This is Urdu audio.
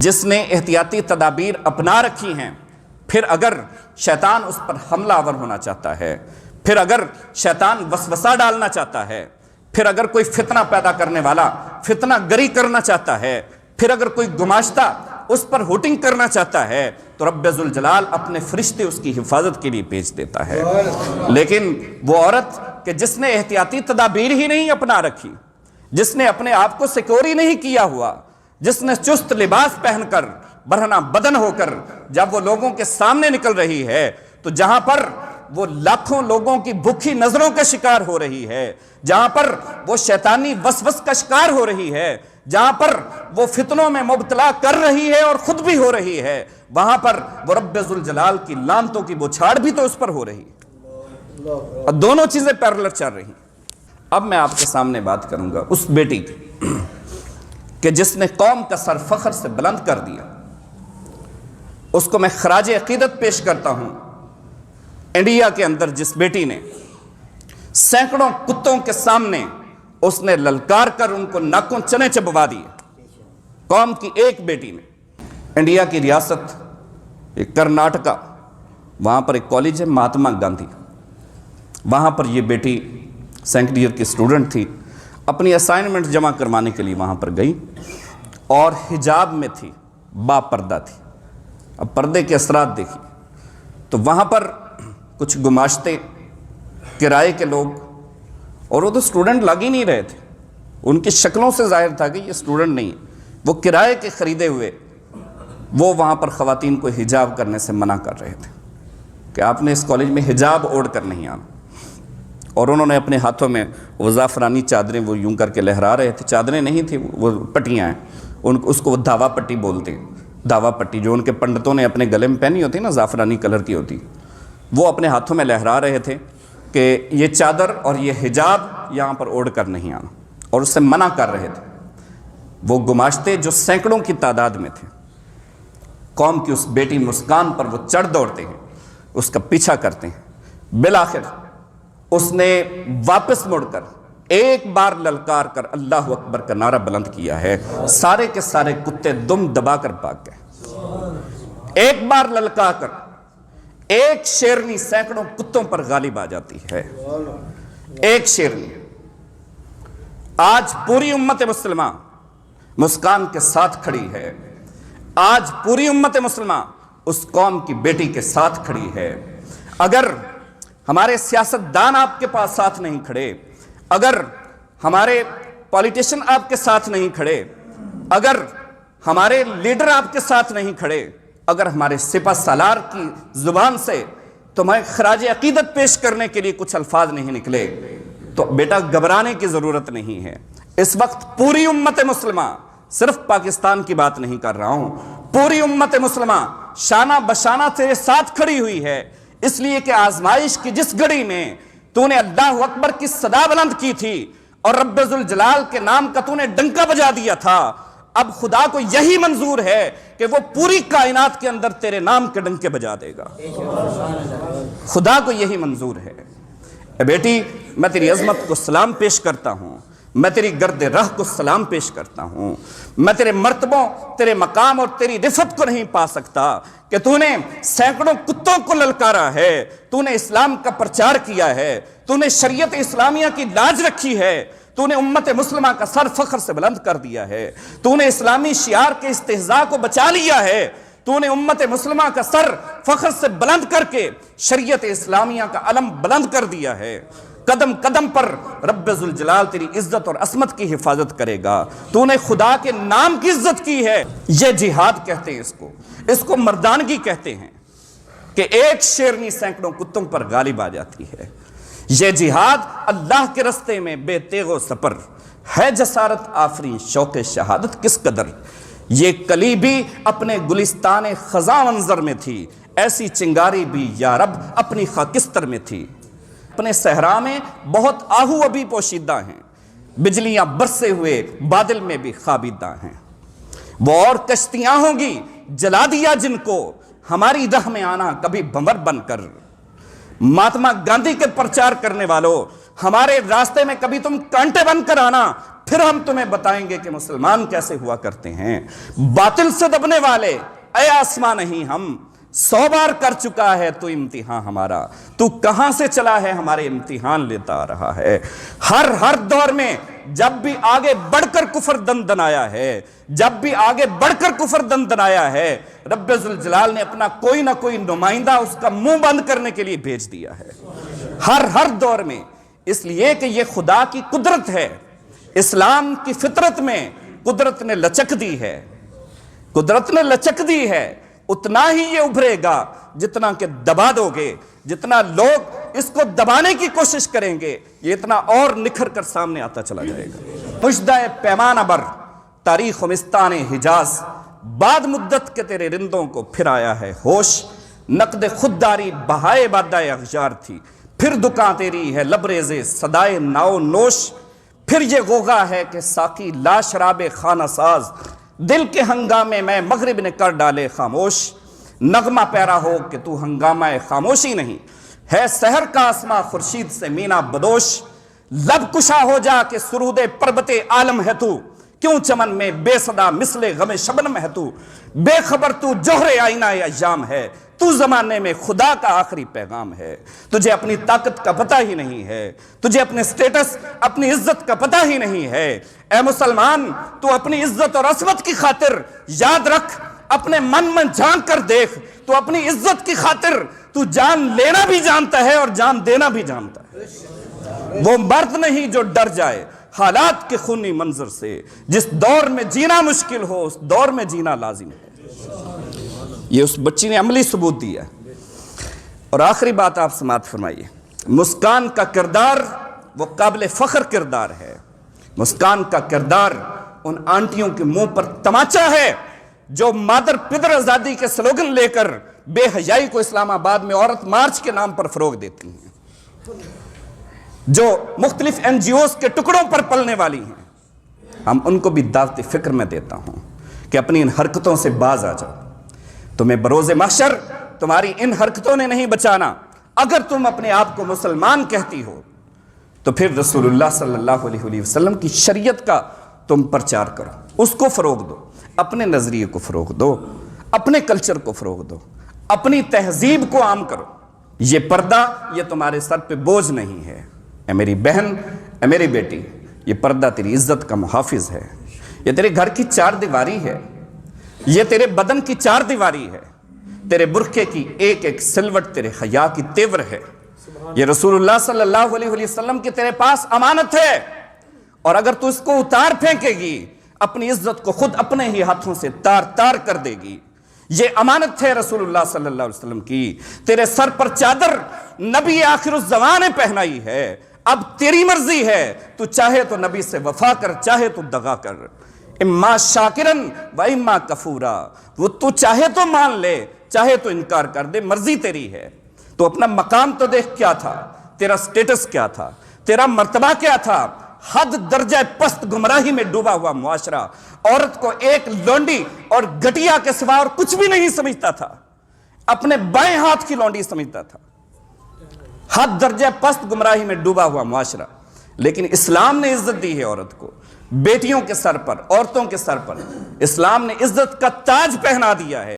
جس نے احتیاطی تدابیر اپنا رکھی ہیں، پھر اگر شیطان اس پر حملہ آور ہونا چاہتا ہے، پھر اگر شیطان وسوسہ ڈالنا چاہتا ہے، پھر اگر کوئی فتنہ پیدا کرنے والا فتنہ گری کرنا چاہتا ہے، پھر اگر کوئی گماشتہ اس پر ہوٹنگ کرنا چاہتا ہے، تو رب ذوالجلال اپنے فرشتے اس کی حفاظت کے لیے بھیج دیتا ہے۔ لیکن وہ عورت کہ جس نے احتیاطی تدابیر ہی نہیں اپنا رکھی، جس نے اپنے آپ کو سیکور ہی نہیں کیا ہوا، جس نے چست لباس پہن کر برہنہ بدن ہو کر جب وہ لوگوں کے سامنے نکل رہی ہے، تو جہاں پر وہ لاکھوں لوگوں کی بھوکی نظروں کا شکار ہو رہی ہے، جہاں پر وہ شیطانی وسوس کا شکار ہو رہی ہے، جہاں پر وہ فتنوں میں مبتلا کر رہی ہے اور خود بھی ہو رہی ہے، وہاں پر وہ رب ذوالجلال کی لعنتوں کی بوچھاڑ بھی تو اس پر ہو رہی ہے، اور دونوں چیزیں پیرلل چل رہی ہیں۔ اب میں آپ کے سامنے بات کروں گا اس بیٹی کی کہ جس نے قوم کا سر فخر سے بلند کر دیا۔ اس کو میں خراج عقیدت پیش کرتا ہوں۔ انڈیا کے اندر جس بیٹی نے سینکڑوں کتوں کے سامنے اس نے للکار کر ان کو ناکوں چنے چبوا دیے، قوم کی ایک بیٹی نے۔ انڈیا کی ریاست کرناٹکا، وہاں پر ایک کالج ہے مہاتما گاندھی، وہاں پر یہ بیٹی سیکنڈ ایئر کی اسٹوڈنٹ تھی، اپنی اسائنمنٹ جمع کروانے کے لیے وہاں پر گئی اور حجاب میں تھی، با پردہ تھی۔ اب پردے کے اثرات دیکھیں تو وہاں پر کچھ گماشتے کرائے کے لوگ، اور وہ تو اسٹوڈنٹ لگ ہی نہیں رہے تھے، ان کی شکلوں سے ظاہر تھا کہ یہ اسٹوڈنٹ نہیں، وہ کرائے کے خریدے ہوئے، وہ وہاں پر خواتین کو حجاب کرنے سے منع کر رہے تھے کہ آپ نے اس کالج میں حجاب اوڑھ کر نہیں آنا۔ اور انہوں نے اپنے ہاتھوں میں وہ زعفرانی چادریں وہ یوں کر کے لہرا رہے تھے، چادریں نہیں تھیں، وہ پٹیاں ہیں، اس کو وہ دھاوا پٹی بولتے ہیں، دھاوا پٹی جو ان کے پنڈتوں نے اپنے گلے میں پہنی ہوتی نا، زعفرانی کلر کی ہوتی، وہ اپنے ہاتھوں میں لہرا رہے تھے کہ یہ چادر اور یہ حجاب یہاں پر اوڑھ کر نہیں آنا، اور اس سے منع کر رہے تھے۔ وہ گماشتے جو سینکڑوں کی تعداد میں تھے، قوم کی اس بیٹی مسکان پر وہ چڑھ دوڑتے ہیں، اس کا پیچھا کرتے ہیں۔ بالآخر اس نے واپس مڑ کر ایک بار للکار کر اللہ اکبر کا نعرہ بلند کیا ہے، سارے کے سارے کتے دم دبا کر بھاگ گئے۔ ایک بار للکار کر ایک شیرنی سینکڑوں کتوں پر غالب آ جاتی ہے، ایک شیرنی۔ آج پوری امت مسلمہ مسکان کے ساتھ کھڑی ہے، آج پوری امت مسلمہ اس قوم کی بیٹی کے ساتھ کھڑی ہے۔ اگر ہمارے سیاستدان آپ کے پاس ساتھ نہیں کھڑے، اگر ہمارے پولیٹیشین آپ کے ساتھ نہیں کھڑے، اگر ہمارے لیڈر آپ کے ساتھ نہیں کھڑے، اگر ہمارے سپہ سالار کی زبان سے تمہیں خراج عقیدت پیش کرنے کے لیے کچھ الفاظ نہیں نکلے، تو بیٹا گھبرانے کی ضرورت نہیں ہے۔ اس وقت پوری امت مسلمہ، صرف پاکستان کی بات نہیں کر رہا ہوں، پوری امت مسلمہ شانہ بشانہ تیرے ساتھ کھڑی ہوئی ہے، اس لیے کہ آزمائش کی جس گھڑی میں تو نے اللہ اکبر کی صدا بلند کی تھی اور رب ذوالجلال کے نام کا تو نے ڈنکا بجا دیا تھا، اب خدا کو یہی منظور ہے کہ وہ پوری کائنات کے اندر تیرے نام کے ڈنکے بجا دے گا۔ خدا کو یہی منظور ہے۔ اے بیٹی، میں تیری عظمت کو سلام پیش کرتا ہوں، میں تیری گرد راہ کو سلام پیش کرتا ہوں۔ میں تیرے مرتبوں، تیرے مقام اور تیری رفت کو نہیں پا سکتا کہ تو نے سینکڑوں کتوں کو للکارا ہے، تو نے اسلام کا پرچار کیا ہے، تو نے شریعت اسلامیہ کی لاج رکھی ہے، تو نے امت مسلمہ کا سر فخر سے بلند کر دیا ہے، تو نے اسلامی شعار کے استہزاء کو بچا لیا ہے، تو نے امت مسلمہ کا سر فخر سے بلند کر کے شریعت اسلامیہ کا علم بلند کر دیا ہے۔ قدم قدم پر رب ذوالجلال تیری عزت اور عصمت کی حفاظت کرے گا۔ تو نے خدا کے نام کی عزت کی ہے، یہ جہاد کہتے ہیں اس کو مردانگی کہتے ہیں کہ ایک شیرنی سینکڑوں کتوں پر غالب آ جاتی ہے۔ یہ جہاد اللہ کے رستے میں بے تیغ و سپر ہے، جسارت آفرین شوق شہادت کس قدر۔ یہ کلی بھی اپنے گلستان خزاں منظر میں تھی، ایسی چنگاری بھی یا رب اپنی خاکستر میں تھی۔ اپنے صحرا میں بہت آہو ابھی پوشیدہ ہیں، بجلیاں برسے ہوئے بادل میں بھی خوابیدہ ہیں۔ وہ اور کشتیاں ہوں گی جلا دیا جن کو، ہماری راہ میں آنا کبھی بمر بن کر۔ مہاتما گاندھی کے پرچار کرنے والوں، ہمارے راستے میں کبھی تم کانٹے بن کر آنا، پھر ہم تمہیں بتائیں گے کہ مسلمان کیسے ہوا کرتے ہیں۔ باطل سے دبنے والے اے آسمان نہیں، ہم 100 بار کر چکا ہے تو امتحان ہمارا، تو کہاں سے چلا ہے ہمارے امتحان لیتا آ رہا ہے۔ ہر دور میں جب بھی آگے بڑھ کر کفر دندنایا ہے، جب بھی آگے بڑھ کر کفر دندنایا ہے، رب ذوالجلال نے اپنا کوئی نہ کوئی نمائندہ اس کا منہ بند کرنے کے لیے بھیج دیا ہے، ہر دور میں۔ اس لیے کہ یہ خدا کی قدرت ہے، اسلام کی فطرت میں قدرت نے لچک دی ہے، قدرت نے لچک دی ہے۔ اتنا ہی یہ ابھرے گا جتنا کہ دبا دو گے، جتنا لوگ اس کو دبانے کی کوشش کریں گے یہ اتنا اور نکھر کر سامنے آتا چلا جائے گا۔ مژدہ پیمانہ بر تاریخ و مستان حجاز، بعد مدت کے تیرے رندوں کو پھر آیا ہے ہوش، نقد خودداری بہائے بادہ اغیار تھی، پھر دکان تیری ہے لبریز صدائے ناؤ نوش، پھر یہ غوغا ہے کہ ساقی لا شراب خانہ ساز، دل کے ہنگامے میں مغرب نے کر ڈالے خاموش، نغمہ پیرا ہو کہ تو ہنگامہ خاموشی نہیں، ہے سحر کا آسماں خورشید سے مینا بدوش، لب کشا ہو جا کہ سرود پربت عالم ہے تو، کیوں چمن میں بے صدا مثل غم شبنم ہے تو، بے خبر تو جوہر آئینہ ایام ہے، تو زمانے میں خدا کا آخری پیغام ہے، تجھے اپنی طاقت کا پتہ ہی نہیں ہے، تجھے اپنے سٹیٹس اپنی عزت کا پتہ ہی نہیں ہے۔ اے مسلمان، تو اپنی عزت اور عصمت کی خاطر یاد رکھ، اپنے من میں جھانک کر دیکھ، تو اپنی عزت کی خاطر تو جان لینا بھی جانتا ہے اور جان دینا بھی جانتا ہے۔ وہ مرد نہیں جو ڈر جائے حالات کے خونی منظر سے، جس دور میں جینا مشکل ہو اس دور میں جینا لازم ہے۔ یہ اس بچی نے عملی ثبوت دیا۔ اور آخری بات آپ سماعت فرمائیے، مسکان کا کردار وہ قابل فخر کردار ہے، مسکان کا کردار ان آنٹیوں کے منہ پر تماچا ہے جو مادر پدر آزادی کے سلوگن لے کر بے حیائی کو اسلام آباد میں عورت مارچ کے نام پر فروغ دیتی ہیں، جو مختلف NGOs کے ٹکڑوں پر پلنے والی ہیں۔ ہم ان کو بھی دعوت فکر میں دیتا ہوں کہ اپنی ان حرکتوں سے باز آ جاؤ، تمہیں بروز محشر تمہاری ان حرکتوں نے نہیں بچانا۔ اگر تم اپنے آپ کو مسلمان کہتی ہو تو پھر رسول اللہ صلی اللہ علیہ وسلم کی شریعت کا تم پرچار کرو، اس کو فروغ دو، اپنے نظریے کو فروغ دو، اپنے کلچر کو فروغ دو، اپنی تہذیب کو عام کرو۔ یہ پردہ یہ تمہارے سر پہ بوجھ نہیں ہے، اے میری بہن، اے میری بیٹی، یہ پردہ تیری عزت کا محافظ ہے، یہ تیرے گھر کی 4 دیواری ہے، یہ تیرے بدن کی 4 دیواری ہے، تیرے برقعے کی ایک ایک سلوٹ تیرے حیا کی تیور ہے، یہ رسول اللہ صلی اللہ علیہ وسلم کی تیرے پاس امانت ہے، اور اگر تو اس کو اتار پھینکے گی اپنی عزت کو خود اپنے ہی ہاتھوں سے تار تار کر دے گی۔ یہ امانت ہے رسول اللہ صلی اللہ علیہ وسلم کی، تیرے سر پر چادر نبی آخر الزمان نے پہنائی ہے، اب تیری مرضی ہے، تو چاہے تو نبی سے وفا کر، چاہے تو دغا کر، اما شاکرن و اما کفورا، وہ تو چاہے تو مان لے چاہے تو انکار کر دے، مرضی تیری ہے۔ تو اپنا مقام تو دیکھ کیا تھا، تیرا سٹیٹس کیا تھا، تیرا مرتبہ کیا تھا۔ حد درجہ پست گمراہی میں ڈوبا ہوا معاشرہ عورت کو ایک لونڈی اور گٹیا کے سوا اور کچھ بھی نہیں سمجھتا تھا، اپنے بائیں ہاتھ کی لونڈی سمجھتا تھا۔ حد درجہ پست گمراہی میں ڈوبا ہوا معاشرہ، لیکن اسلام نے عزت دی ہے عورت کو، بیٹیوں کے سر پر، عورتوں کے سر پر اسلام نے عزت کا تاج پہنا دیا ہے۔